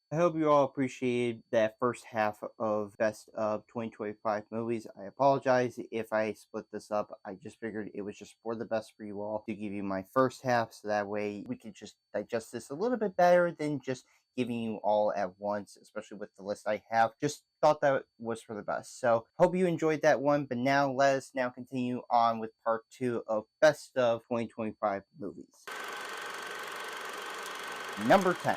I hope you all appreciated that first half of Best of 2025 movies. I apologize if I split this up. I just figured it was just for the best for you all to give you my first half so that way we can just digest this a little bit better than just giving you all at once, especially with the list I have. Just thought that was for the best. So hope you enjoyed that one. But now let us now continue on with part two of Best of 2025 movies. Number 10.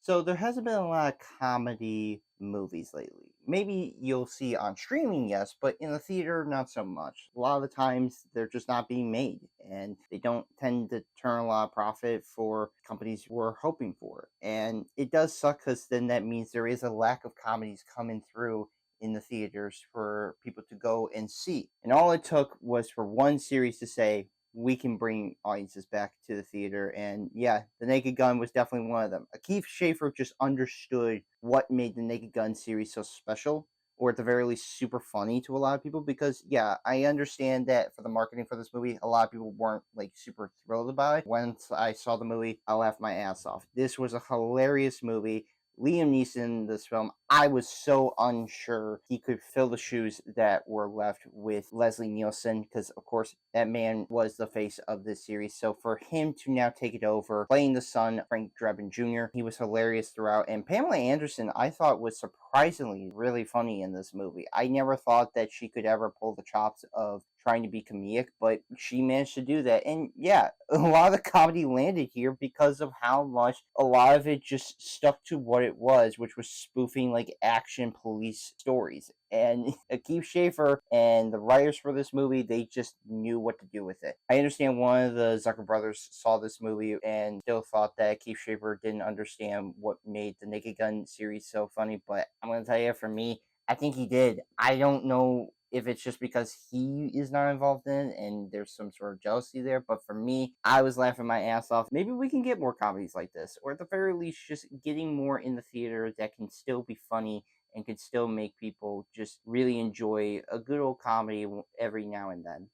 So there hasn't been a lot of comedy movies lately. Maybe you'll see on streaming, yes, but in the theater, not so much. A lot of the times, they're just not being made, and they don't tend to turn a lot of profit for companies who are hoping for it. And it does suck because then that means there is a lack of comedies coming through in the theaters for people to go and see. And all it took was for one series to say, we can bring audiences back to the theater. And yeah, The Naked Gun was definitely one of them. Keith Schaefer just understood what made the Naked Gun series so special, or at the very least, super funny to a lot of people. Because yeah, I understand that for the marketing for this movie, a lot of people weren't like super thrilled about it. Once I saw the movie, I laughed my ass off. This was a hilarious movie. Liam Neeson in this film, I was so unsure he could fill the shoes that were left with Leslie Nielsen because, of course, that man was the face of this series. So for him to now take it over, playing the son, Frank Drebin Jr., he was hilarious throughout. And Pamela Anderson, I thought was surprisingly really funny in this movie. I never thought that she could ever pull the chops of trying to be comedic, but she managed to do that. And yeah, a lot of the comedy landed here because of how much a lot of it just stuck to what it was, which was spoofing like action police stories. And Keith Schaefer and the writers for this movie, they just knew what to do with it. I understand one of the Zucker brothers saw this movie and still thought that Keith Schaefer didn't understand what made the Naked Gun series so funny, but I'm going to tell you, for me, I think he did. I don't know if it's just because he is not involved in it and there's some sort of jealousy there. But for me, I was laughing my ass off. Maybe we can get more comedies like this, or at the very least, just getting more in the theater that can still be funny and can still make people just really enjoy a good old comedy every now and then.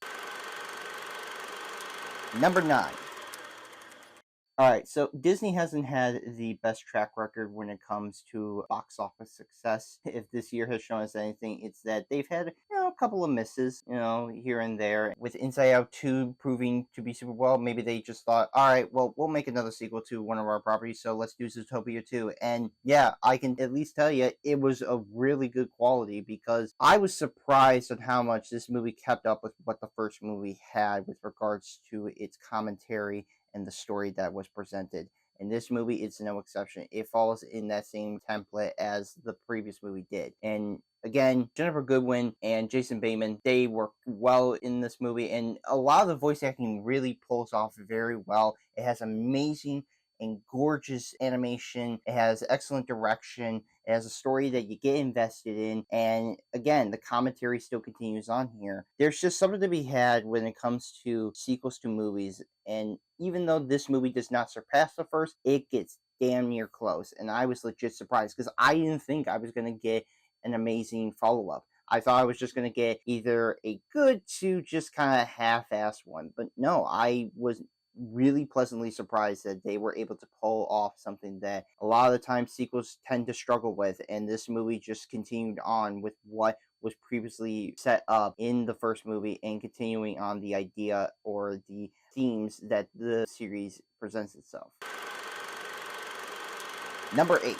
Number 9. All right, so Disney hasn't had the best track record when it comes to box office success. If this year has shown us anything, it's that they've had a couple of misses, here and there. With Inside Out 2 proving to be super well, maybe they just thought, all right, well, we'll make another sequel to one of our properties, so let's do Zootopia 2. And yeah, I can at least tell you it was a really good quality because I was surprised at how much this movie kept up with what the first movie had with regards to its commentary and the story that was presented. And this movie is no exception. It follows in that same template as the previous movie did. And again, Jennifer Goodwin and Jason Bateman, they work well in this movie. And a lot of the voice acting really pulls off very well. It has amazing and gorgeous animation. It has excellent direction. It has a story that you get invested in. And again, the commentary still continues on here. There's just something to be had when it comes to sequels to movies. And even though this movie does not surpass the first, it gets damn near close. And I was legit surprised because I didn't think I was going to get an amazing follow up. I thought I was just going to get either a good to just kind of half ass one. But no, I was really pleasantly surprised that they were able to pull off something that a lot of the time sequels tend to struggle with. And this movie just continued on with what was previously set up in the first movie and continuing on the idea or the themes that the series presents itself. Number 8.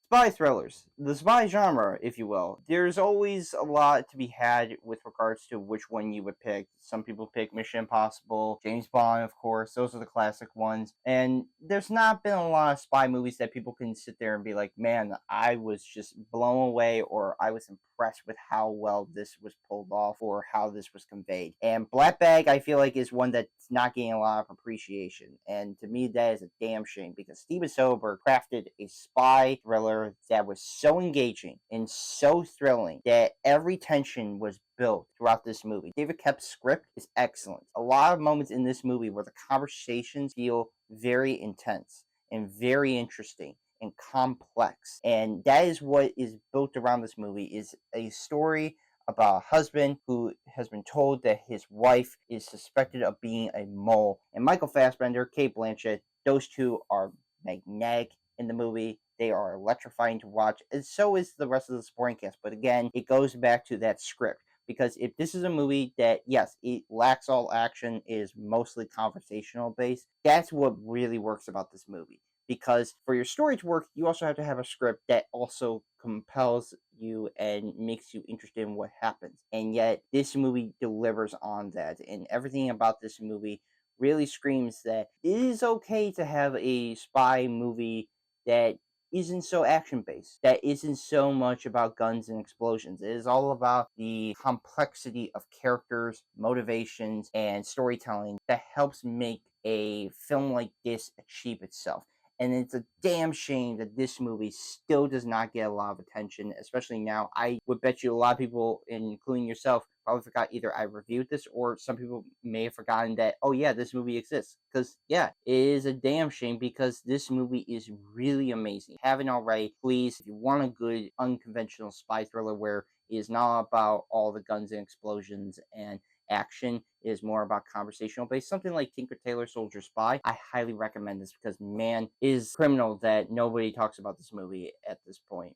Spy thrillers, the spy genre, if you will. There's always a lot to be had with regards to which one you would pick. Some people pick Mission Impossible, James Bond, of course. Those are the classic ones. And there's not been a lot of spy movies that people can sit there and be like, man, I was just blown away or I was impressed with how well this was pulled off or how this was conveyed. And Black Bag, I feel like, is one that's not getting a lot of appreciation. And to me, that is a damn shame because Steven Soderbergh crafted a spy thriller that was so engaging and so thrilling that every tension was built throughout this movie. David Koepp's script is excellent. A lot of moments in this movie where the conversations feel very intense and very interesting and complex. And that is what is built around this movie, is a story about a husband who has been told that his wife is suspected of being a mole. And Michael Fassbender, Kate Blanchett, those two are magnetic in the movie. They are electrifying to watch, and so is the rest of the supporting cast. But again, it goes back to that script. Because if this is a movie that, yes, it lacks all action, is mostly conversational based, that's what really works about this movie. Because for your story to work, you also have to have a script that also compels you and makes you interested in what happens. And yet, this movie delivers on that. And everything about this movie really screams that it is okay to have a spy movie that isn't so action based, that isn't so much about guns and explosions. It is all about the complexity of characters, motivations, and storytelling that helps make a film like this achieve itself. And it's a damn shame that this movie still does not get a lot of attention, especially now. I would bet you a lot of people, including yourself, probably forgot either I reviewed this or some people may have forgotten that, oh yeah, this movie exists. Because, yeah, it is a damn shame because this movie is really amazing. If you haven't already, please, if you want a good, unconventional spy thriller where it is not about all the guns and explosions and action, is more about conversational based, something like Tinker Tailor Soldier Spy, I highly recommend this because, man, it is criminal that nobody talks about this movie at this point.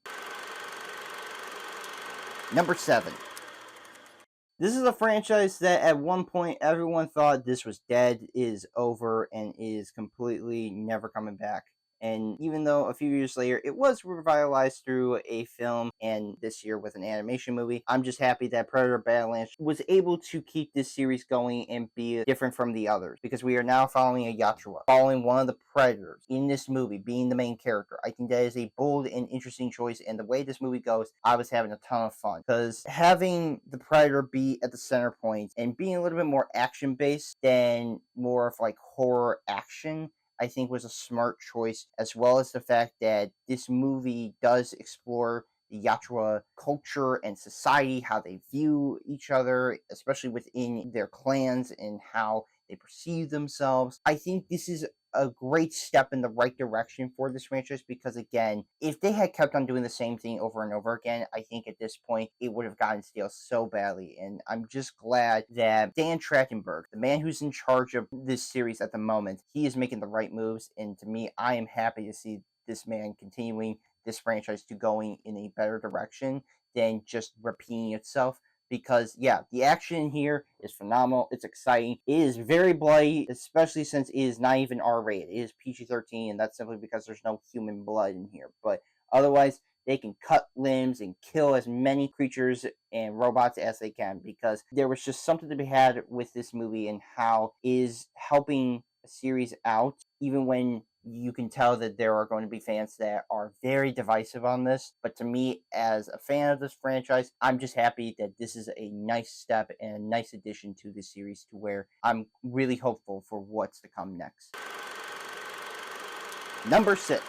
Number 7. This is a franchise that at one point everyone thought this was dead, is over, and is completely never coming back. And even though a few years later it was revitalized through a film and this year with an animation movie, I'm just happy that Predator Badlands was able to keep this series going and be different from the others. Because we are now following a Yatrua, following one of the Predators in this movie, being the main character. I think that is a bold and interesting choice, and the way this movie goes, I was having a ton of fun. Because having the Predator be at the center point and being a little bit more action based than more of like horror action, I think was a smart choice, as well as the fact that this movie does explore the Yatrua culture and society, how they view each other, especially within their clans and how they perceive themselves. I think this is a great step in the right direction for this franchise because, again, if they had kept on doing the same thing over and over again, I think at this point it would have gotten stale so badly. And I'm just glad that Dan Trachtenberg, the man who's in charge of this series at the moment, he is making the right moves. And to me, I am happy to see this man continuing this franchise to going in a better direction than just repeating itself because, yeah, the action here is phenomenal. It's exciting. It is very bloody, especially since it is not even R-rated. It is PG-13, and that's simply because there's no human blood in here. But otherwise, they can cut limbs and kill as many creatures and robots as they can because there was just something to be had with this movie and how it is helping a series out, even when you can tell that there are going to be fans that are very divisive on this. But to me, as a fan of this franchise, I'm just happy that this is a nice step and a nice addition to the series to where I'm really hopeful for what's to come next. Number 6.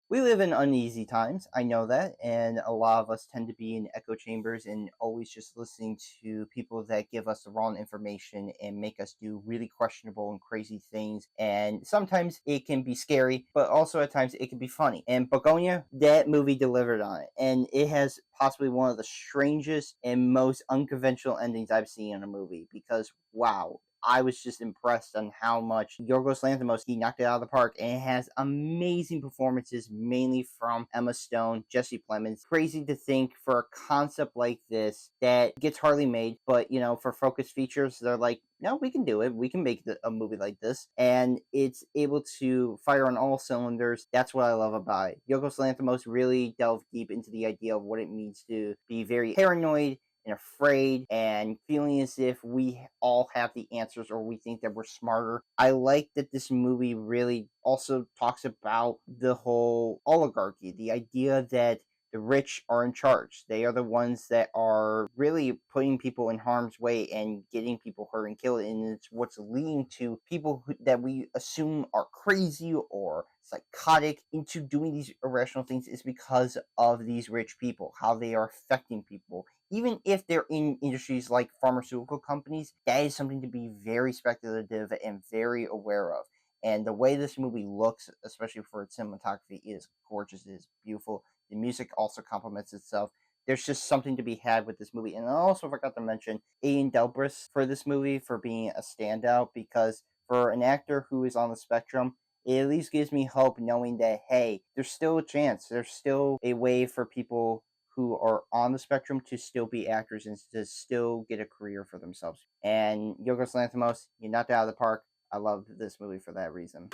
We live in uneasy times, I know that, and a lot of us tend to be in echo chambers and always just listening to people that give us the wrong information and make us do really questionable and crazy things. And sometimes it can be scary, but also at times it can be funny. And Begonia, that movie delivered on it. And it has possibly one of the strangest and most unconventional endings I've seen in a movie because, wow, I was just impressed on how much Yorgos Lanthimos, he knocked it out of the park, and it has amazing performances, mainly from Emma Stone, Jesse Plemons. Crazy to think for a concept like this that gets hardly made, but for Focus Features, they're like, no, we can do it. We can make a movie like this, and it's able to fire on all cylinders. That's what I love about it. Yorgos Lanthimos really delved deep into the idea of what it means to be very paranoid and afraid and feeling as if we all have the answers or we think that we're smarter. I like that this movie really also talks about the whole oligarchy, the idea that the rich are in charge. They are the ones that are really putting people in harm's way and getting people hurt and killed. And it's what's leading to people that we assume are crazy or psychotic into doing these irrational things is because of these rich people, how they are affecting people. Even if they're in industries like pharmaceutical companies, that is something to be very speculative and very aware of. And the way this movie looks, especially for its cinematography, is gorgeous. It is beautiful. The music also complements itself. There's just something to be had with this movie. And I also forgot to mention Ian Delbris for this movie for being a standout because for an actor who is on the spectrum, it at least gives me hope knowing that, hey, there's still a chance. There's still a way for people who are on the spectrum to still be actors and to still get a career for themselves. And Yorgos Lanthimos, you knocked it out of the park. I love this movie for that reason.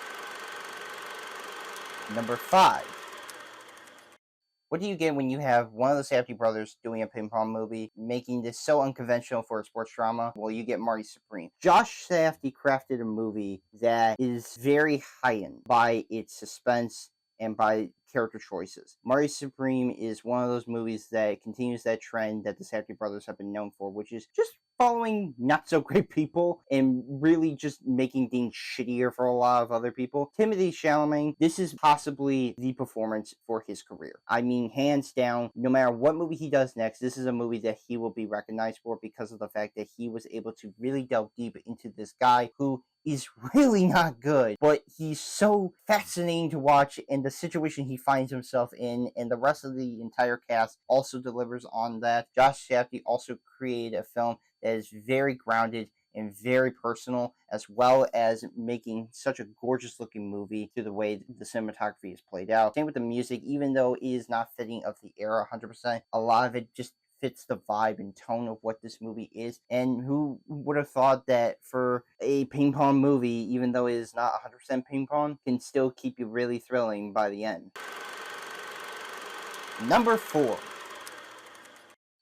Number 5. What do you get when you have one of the Safdie brothers doing a ping pong movie, making this so unconventional for a sports drama? Well, you get Marty Supreme. Josh Safdie crafted a movie that is very heightened by its suspense and by character choices. Marty Supreme is one of those movies that continues that trend that the Safdie brothers have been known for, which is just following not so great people and really just making things shittier for a lot of other people. Timothée Chalamet, this is possibly the performance for his career. I mean, hands down, no matter what movie he does next, this is a movie that he will be recognized for because of the fact that he was able to really delve deep into this guy who is really not good, but he's so fascinating to watch, and the situation he finds himself in, and the rest of the entire cast also delivers on that. Josh Safdie also created a film that is very grounded and very personal, as well as making such a gorgeous looking movie through the way the cinematography is played out. Same with the music, even though it is not fitting of the era 100%, a lot of it just fits the vibe and tone of what this movie is. And who would have thought that for a ping pong movie, even though it is not 100% ping pong, can still keep you really thrilling by the end. Number 4.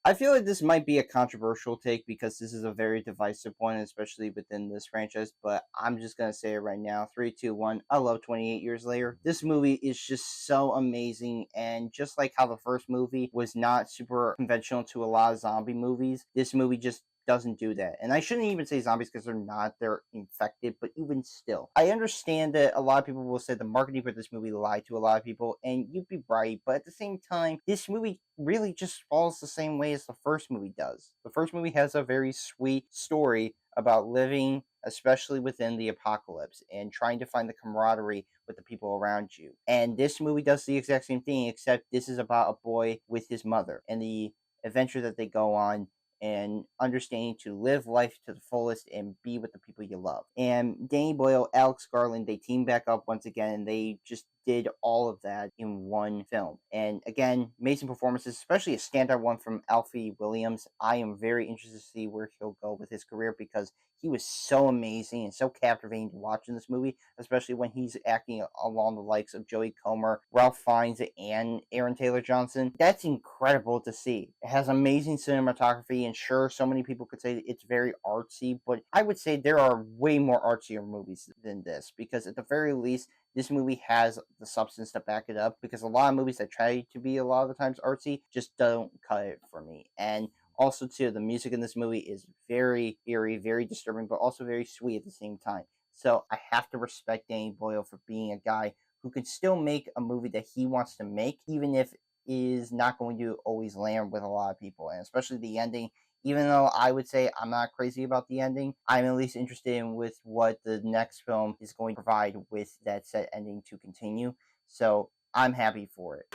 I feel like this might be a controversial take because this is a very divisive one, especially within this franchise, but I'm just going to say it right now. 3, 2, 1. I love 28 Years Later. This movie is just so amazing, and just like how the first movie was not super conventional to a lot of zombie movies, this movie just doesn't do that. And I shouldn't even say zombies because they're not, they're infected, but even still. I understand that a lot of people will say the marketing for this movie lied to a lot of people, and you'd be right, but at the same time, this movie really just follows the same way as the first movie does. The first movie has a very sweet story about living, especially within the apocalypse, and trying to find the camaraderie with the people around you. And this movie does the exact same thing, except this is about a boy with his mother and the adventure that they go on and understanding to live life to the fullest and be with the people you love. And Danny Boyle, Alex Garland, they teamed back up once again, and they just did all of that in one film. And again, amazing performances, especially a standout one from Alfie Williams. I am very interested to see where he'll go with his career because he was so amazing and so captivating to watch in this movie, especially when he's acting along the likes of Jodie Comer, Ralph Fiennes, and Aaron Taylor Johnson. That's incredible to see. It has amazing cinematography, and sure, so many people could say it's very artsy, but I would say there are way more artsier movies than this because at the very least, this movie has the substance to back it up, because a lot of movies that try to be a lot of the times artsy just don't cut it for me. And also, too, the music in this movie is very eerie, very disturbing, but also very sweet at the same time. So I have to respect Danny Boyle for being a guy who can still make a movie that he wants to make, even if it is not going to always land with a lot of people, and especially the ending. Even though I would say I'm not crazy about the ending, I'm at least interested in with what the next film is going to provide with that set ending to continue. So I'm happy for it.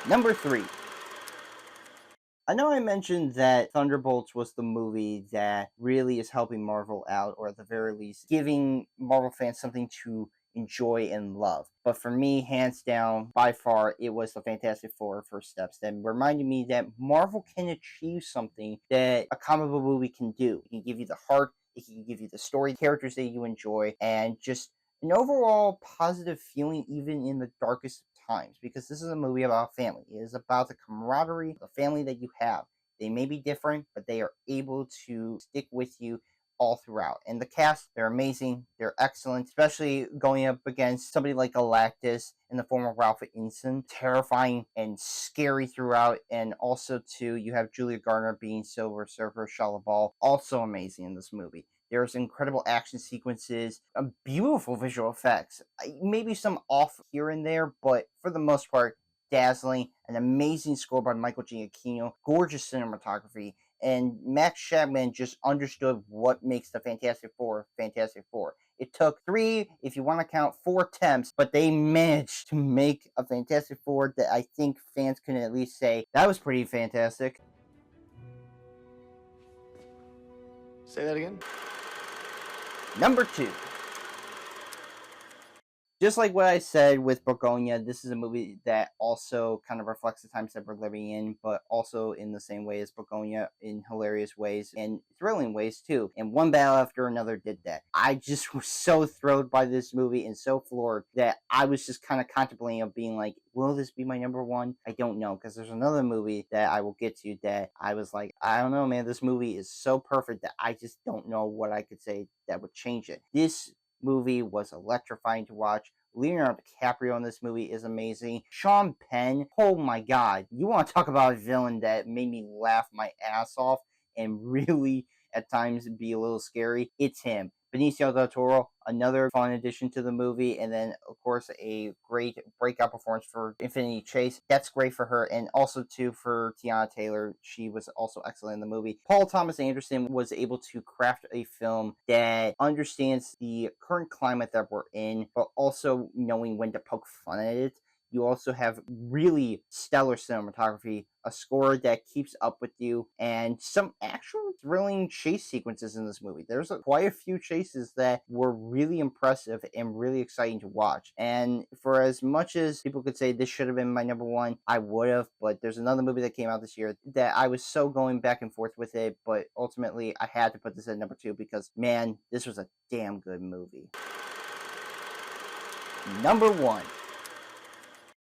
Number 3. I know I mentioned that Thunderbolts was the movie that really is helping Marvel out, or at the very least, giving Marvel fans something to enjoy and love. But for me, hands down, by far, it was the Fantastic Four First Steps that reminded me that Marvel can achieve something that a comic book movie can do. It can give you the heart, it can give you the story, characters that you enjoy, and just an overall positive feeling even in the darkest of times, because this is a movie about family. It is about the camaraderie, the family that you have. They may be different, but they are able to stick with you all throughout. And the cast, they're amazing, they're excellent, especially going up against somebody like Galactus in the form of Ralph Ineson. Terrifying and scary throughout. And also, too, you have Julia Garner being Silver Surfer Shalla, also amazing in this movie. There's incredible action sequences, beautiful visual effects, maybe some off here and there, but for the most part, dazzling. An amazing score by Michael Giacchino, gorgeous cinematography, and Max Shadman just understood what makes the Fantastic Four Fantastic Four. It took 3, if you want to count 4 attempts, but they managed to make a Fantastic Four that I think fans can at least say, that was pretty fantastic. Say that again? Number 2. Just like what I said with Begonia, this is a movie that also kind of reflects the times that we're living in, but also in the same way as Begonia in hilarious ways and thrilling ways too. And one battle after another did that. I just was so thrilled by this movie and so floored that I was just kind of contemplating of being like, will this be my number one? I don't know, because there's another movie that I will get to that I was like, I don't know, man. This movie is so perfect that I just don't know what I could say that would change it. This movie was electrifying to watch. Leonardo DiCaprio in this movie is amazing. Sean Penn, oh my god, you want to talk about a villain that made me laugh my ass off and really at times be a little scary? It's him. Benicio del Toro, another fun addition to the movie, and then of course a great breakout performance for Infinity Chase. That's great for her, and also too for Tiana Taylor. She was also excellent in the movie. Paul Thomas Anderson was able to craft a film that understands the current climate that we're in, but also knowing when to poke fun at it. You also have really stellar cinematography, a score that keeps up with you, and some actual thrilling chase sequences in this movie. There's quite a few chases that were really impressive and really exciting to watch. And for as much as people could say this should have been my number one, I would have, but there's another movie that came out this year that I was so going back and forth with it, but ultimately I had to put this at number two because, man, this was a damn good movie. Number one.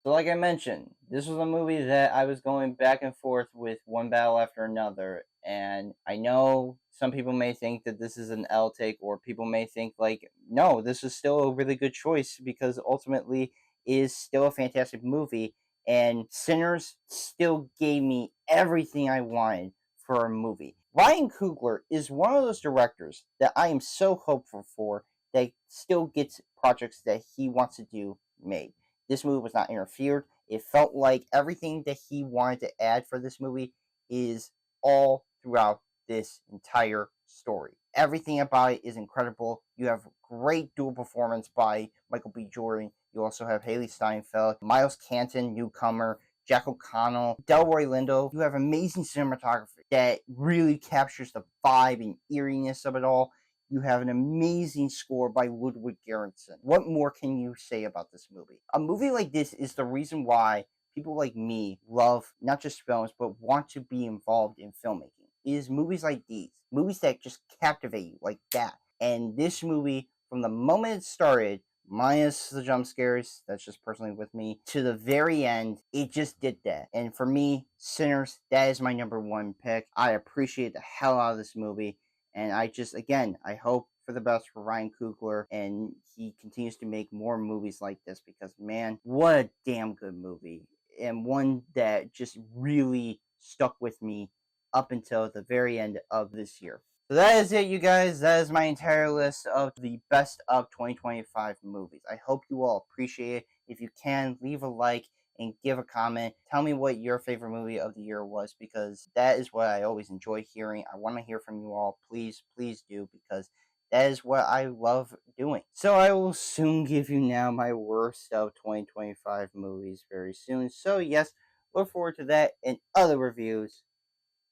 So, like I mentioned, this was a movie that I was going back and forth with one battle after another. And I know some people may think that this is an L take, or people may think, like, no, this is still a really good choice because ultimately it is still a fantastic movie. And Sinners still gave me everything I wanted for a movie. Ryan Coogler is one of those directors that I am so hopeful for that still gets projects that he wants to do made. This movie was not interfered. It felt like everything that he wanted to add for this movie is all throughout this entire story. Everything about it is incredible. You have great dual performance by Michael B. Jordan. You also have Haley Steinfeld, Miles Canton, newcomer, Jack O'Connell, Delroy Lindo. You have amazing cinematography that really captures the vibe and eeriness of it all. You have an amazing score by Ludwig Göransson. What more can you say about this movie? A movie like this is the reason why people like me love not just films, but want to be involved in filmmaking. It is movies like these, movies that just captivate you like that. And this movie, from the moment it started, minus the jump scares, that's just personally with me, to the very end, it just did that. And for me, Sinners, that is my number one pick. I appreciate the hell out of this movie. And I just, again, I hope for the best for Ryan Coogler and he continues to make more movies like this because, man, what a damn good movie. And one that just really stuck with me up until the very end of this year. So that is it, you guys. That is my entire list of the best of 2025 movies. I hope you all appreciate it. If you can, leave a like and give a comment. Tell me what your favorite movie of the year was because that is what I always enjoy hearing. I want to hear from you all. Please, please do because that is what I love doing. So I will soon give you now my worst of 2025 movies very soon. So yes, look forward to that and other reviews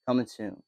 coming soon.